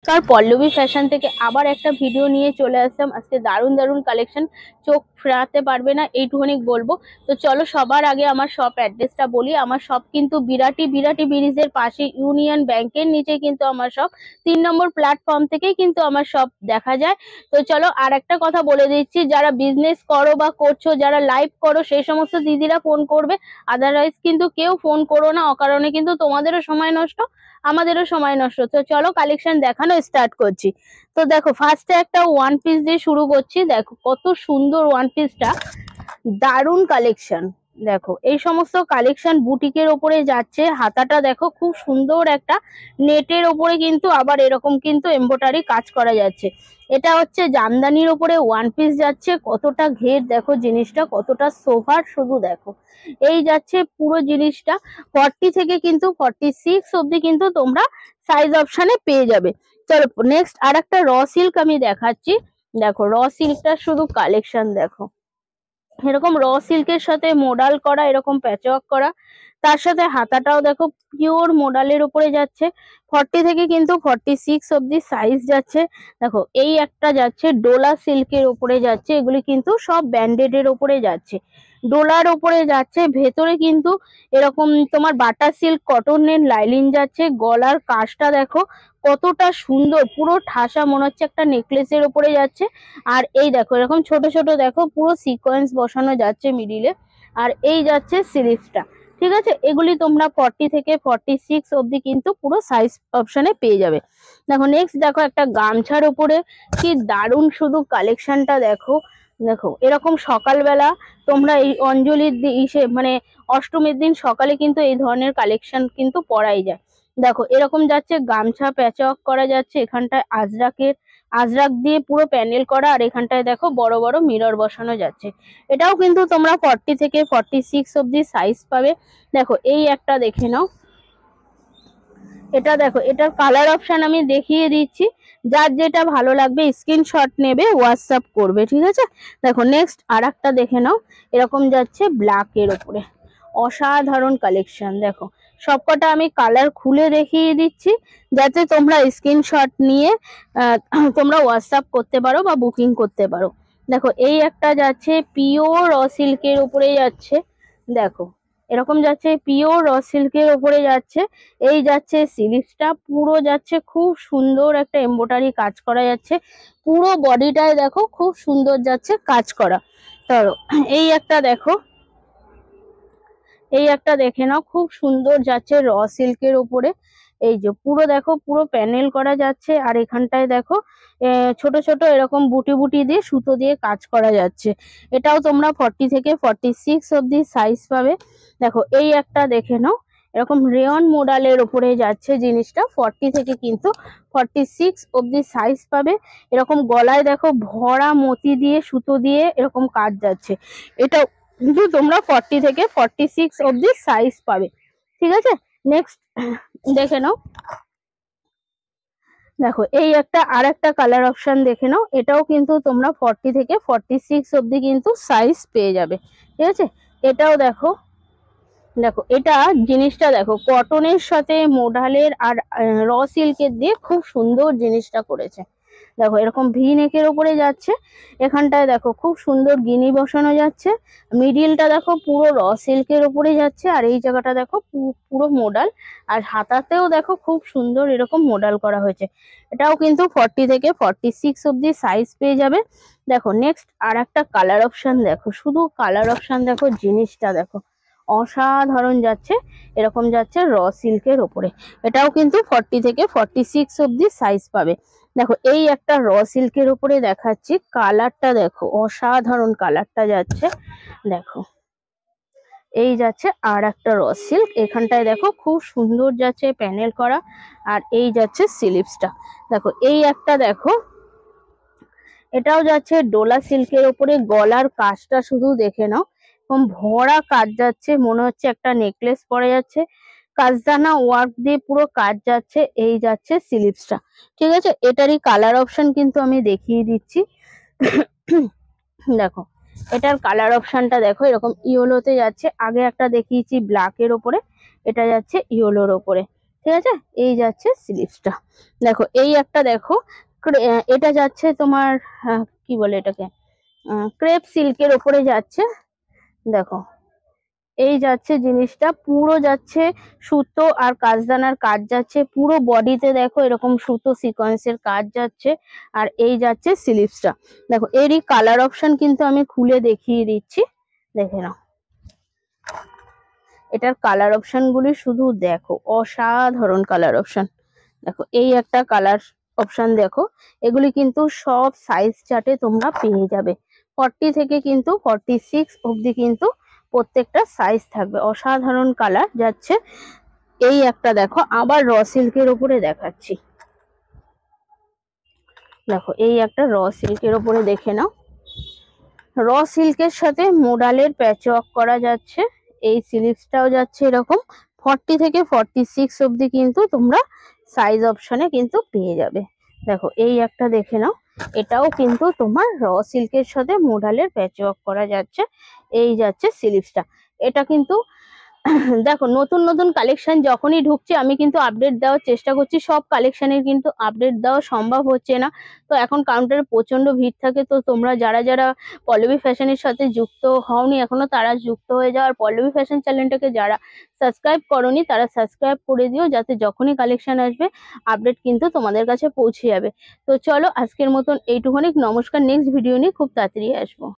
নমস্কার, পল্লবী ফ্যাশন থেকে আবার একটা ভিডিও নিয়ে চলে আসলাম। আজকে দারুণ দারুণ কালেকশন, চোখ ফেরাতে পারবে না এইটুকুনি বলবো। তো চলো সবার আগে আমার শপ অ্যাড্রেসটা বলি। আমার শপ কিন্তু বিরাটি বিরাটি ব্রিজের পাশে, ইউনিয়ন ব্যাংকের নিচে কিন্তু আমার শপ। 3 নম্বর প্ল্যাটফর্ম থেকেই কিন্তু আমার শপ দেখা যায়। তো চলো আর একটা কথা বলে দিচ্ছি, যারা বিজনেস করো বা করছো, যারা লাইভ করো, সেই সমস্ত দিদিরা ফোন করবে। আদারওয়াইজ কিন্তু কেউ ফোন করো না, অকারণে কিন্তু তোমাদেরও সময় নষ্ট, আমাদেরও সময় নষ্ট। তো চলো কালেকশন দেখানো স্টার্ট করছি। তো দেখো ফার্স্টে একটা ওয়ান পিস দিয়ে শুরু করছি। দেখো কত সুন্দর ওয়ান পিসটা, দারুণ কালেকশন। দেখো এই সমস্ত কালেকশন বুটিকের ওপরে যাচ্ছে। হাতাটা দেখো খুব সুন্দর একটা নেটের ওপরে কিন্তু আবার এরকম কিন্তু এমব্রয়ডারি কাজ করা যাচ্ছে। এটা হচ্ছে জামদানির ওপরে ওয়ান পিস যাচ্ছে। কতটা ঘের দেখো, জিনিসটা কতটা সোভার শুধু দেখো। এই যাচ্ছে পুরো জিনিসটা। 40 থেকে কিন্তু 46 অব্দি কিন্তু তোমরা সাইজ অপশনে পেয়ে যাবে। চলো নেক্সট আর একটা র সিল্ক আমি দেখাচ্ছি। দেখো র সিল্কটা শুধু কালেকশন দেখো, এরকম র সিল্কের সাথে মোডাল করা, এরকম প্যাচওয়ার্ক করা, তার সাথে হাতাটাও দেখো পিওর মোডালের উপরে যাচ্ছে। 40 থেকে কিন্তু 46 অব্দি সাইজ যাচ্ছে। দেখো এই একটা যাচ্ছে ডোলা সিল্কের উপরে যাচ্ছে, এগুলি কিন্তু সব ব্যান্ডেড এর উপরে যাচ্ছে, ডোলার উপরে যাচ্ছে। ভেতরে কিন্তু এরকম তোমার বাটার সিল্ক কটনের লাইলিন যাচ্ছে। গলার কাজটা দেখো কতটা সুন্দর, পুরো ঠাসা, মনে হচ্ছে একটা নেকলেসের উপরে যাচ্ছে। আর এই দেখো এরকম ছোট ছোট দেখো পুরো সিকোয়েন্স বসানো যাচ্ছে মিডিলে। আর এই যাচ্ছে স্লিভসটা। ঠিক আছে, এগুলি তোমরা 40 থেকে 46 অব্দি কিন্তু পুরো সাইজ অপশনে পেয়ে যাবে। দেখো নেক্সট দেখো একটা গামছার উপরে কি দারুণ শুধু কালেকশনটা দেখো। দেখো এরকম সকালবেলা তোমরা এই অঞ্জলির মানে অষ্টমীর দিন সকালে কিন্তু এই ধরনের কালেকশন কিন্তু পরাই যায়। দেখো এরকম যাচ্ছে গামছা, প্যাচওয়ার্ক করা যাচ্ছে, এখানটায় আজরাক দিয়ে পুরো প্যানেল করা, আর এখানটায় দেখো বড় বড় মিরর বসানো যাচ্ছে। এটাও কিন্তু তোমরা 40 থেকে 46 অব্দি সাইজ পাবে। দেখো এই একটা দেখে নাও। এটা দেখো, এটার কালার অপশন আমি দেখিয়ে দিচ্ছি, যার যেটা ভালো লাগবে স্ক্রিনশট নেবে, হোয়াটসঅ্যাপ করবে। ঠিক আছে, দেখো নেক্সট আর একটা দেখে নাও। এরকম যাচ্ছে ব্ল্যাক এর উপরে, অসাধারণ কালেকশন। দেখো সবকটা আমি কালার খুলে দেখিয়ে দিচ্ছি, যাতে তোমরা স্ক্রিনশট নিয়ে তোমরা হোয়াটসঅ্যাপ করতে পারো বা বুকিং করতে পারো। দেখো এই একটা যাচ্ছে পিওর র সিল্কের উপরে যাচ্ছে। দেখো এরকম যাচ্ছে পিওর র সিল্কের উপরে যাচ্ছে। এই যাচ্ছে সিলিপসটা পুরো যাচ্ছে, খুব সুন্দর একটা এমব্রয়ডারি কাজ করা যাচ্ছে। পুরো বডিটায় দেখো খুব সুন্দর যাচ্ছে কাজ করা। ধরো এই একটা দেখো, এই একটা দেখে নাও, খুব সুন্দর যাচ্ছে র সিল্কের উপরে। এই যে পুরো দেখো পুরো প্যানেল করা যাচ্ছে, আর এখানটায় দেখো ছোট ছোট এরকম বুটি বুটি দিয়ে সুতো দিয়ে কাজ করা যাচ্ছে। এটাও তোমরা 40 থেকে 46 অব্দি সাইজ পাবে। দেখো এই একটা দেখে নাও, এরকম রেয়ন মডেলের উপরে যাচ্ছে জিনিসটা। 40 থেকে কিন্তু 46 অব্দি সাইজ পাবে। এরকম গলায় দেখো ভরা মতি দিয়ে সুতো দিয়ে এরকম কাজ যাচ্ছে। এটা কিন্তু তোমরা 40 থেকে 46 অব্দি সাইজ পাবে। ঠিক আছে, নেক্সট দেখে নাও। দেখো এই একটা আর একটা কালার অপশন দেখে নাও, এটাও কিন্তু তোমরা 40 থেকে 46 অব্দি কিন্তু সাইজ পেয়ে যাবে। ঠিক আছে, এটাও দেখো। দেখো এটা জিনিসটা দেখো কটনের সাথে মোডালের আর র সিল্কের দিয়ে খুব সুন্দর জিনিসটা করেছে। দেখো এরকম ভি নেকের উপরে যাচ্ছে, এখানটায় দেখো খুব সুন্দর গিনি বসানো যাচ্ছে। মিডিলটা দেখো পুরো র সিল্কের উপরে যাচ্ছে, আর এই জায়গাটা দেখো পুরো মোডাল। আর হাতাতেও দেখো খুব সুন্দর এরকম মোডাল করা হয়েছে। এটাও কিন্তু 40 থেকে 46 অব্দি সাইজ পেয়ে যাবে। দেখো নেক্সট আর একটা কালার অপশন দেখো, শুধু কালার অপশন দেখো, জিনিসটা দেখো অসাধারণ যাচ্ছে। এরকম যাচ্ছে র সিল্কের ওপরে, এটাও কিন্তু 40 থেকে 46 অব্দি সাইজ পাবে। দেখো এই একটা র সিল্কের উপরে দেখাচ্ছি, কালারটা দেখো অসাধারণ কালারটা যাচ্ছে। দেখো এই যাচ্ছে আর একটা র সিল্ক, এখানটায় দেখো খুব সুন্দর যাচ্ছে প্যানেল করা। আর এই যাচ্ছে স্লিভসটা। দেখো এই একটা দেখো, এটাও যাচ্ছে ডোলা সিল্কের উপরে। গলার কাজটা শুধু দেখে নাও, এরকম ভরা কাজ যাচ্ছে, মনে হচ্ছে একটা নেকলেস পরে যাচ্ছে। কাজদানা ওয়ার্ক দিয়ে পুরো কাজ যাচ্ছে। এই যাচ্ছে স্লিভসটা। ঠিক আছে, এটারই কালার অপশন কিন্তু আমি দেখিয়ে দিচ্ছি। দেখো এটার কালার অপশনটা দেখো, এরকম ইয়েলোতে যাচ্ছে। আগে একটা দেখিয়েছি ব্ল্যাক এর ওপরে, এটা যাচ্ছে ইয়েলোর ওপরে। ঠিক আছে। এই যাচ্ছে স্লিভসটা। দেখো এই একটা দেখো, এটা যাচ্ছে তোমার কি বলে এটাকে, ক্রেপ সিল্কের ওপরে যাচ্ছে। দেখো এই যাচ্ছে জিনিসটা, পুরো যাচ্ছে সুতো আর কাজদানার কাজ যাচ্ছে পুরো বডিতে। দেখো এরকম সুতো সিকোয়েন্সের কাজ যাচ্ছে। আর এই যাচ্ছে স্লিভসটা। দেখো এরই কালার অপশন কিন্তু আমি খুলে দেখিয়ে দিচ্ছি, দেখে নাও। এটার কালার অপশন গুলি শুধু দেখো, অসাধারণ কালার অপশন। দেখো এই একটা কালার অপশন দেখো, এগুলি কিন্তু সব সাইজ চার্টে তোমরা পেয়ে যাবে। 40 থেকে কিন্তু 46 অবধি কিন্তু প্রত্যেকটা সাইজ থাকবে। অসাধারণ কালার যাচ্ছে। এই একটা দেখো, আবার র সিল্কের উপরে দেখাচ্ছি। দেখো এই একটা র সিল্কের উপরে দেখে নাও। র সিল্কের সাথে মোডালের প্যাচ ওয়ার্ক করা যাচ্ছে। এই স্লিভসটাও যাচ্ছে এরকম 40 থেকে 46 অবধি কিন্তু তোমরা সাইজ অপশনে কিন্তু পেয়ে যাবে। দেখো এই একটা দেখে নাও, এটাও কিন্তু তোমার র সিল্কের সাথে মোডালের প্যাচ ওয়ার্ক করা যাচ্ছে। এই যাচ্ছে স্লিভসটা। এটা কিন্তু দেখো নতুন নতুন কালেকশন যখনই ঢুকছে আমি কিন্তু আপডেট দেওয়ার চেষ্টা করছি। সব কালেকশনের কিন্তু আপডেট দেওয়া সম্ভব হচ্ছে না। তো এখন কাউন্টারে প্রচন্ড ভিড় থাকে, তো তোমরা যারা যারা পল্লবী ফ্যাশনের সাথে যুক্ত হওনি এখনো, তারা যুক্ত হয়ে যাও। আর পল্লবী ফ্যাশন চ্যানেলটাকে যারা সাবস্ক্রাইব করোনি তারা সাবস্ক্রাইব করে দিও, যাতে যখনই কালেকশন আসবে আপডেট কিন্তু তোমাদের কাছে পৌঁছে যাবে। তো চলো আজকের মতন এইটুখানি। নমস্কার, নেক্সট ভিডিও নিয়ে খুব তাড়াতাড়ি আসবো।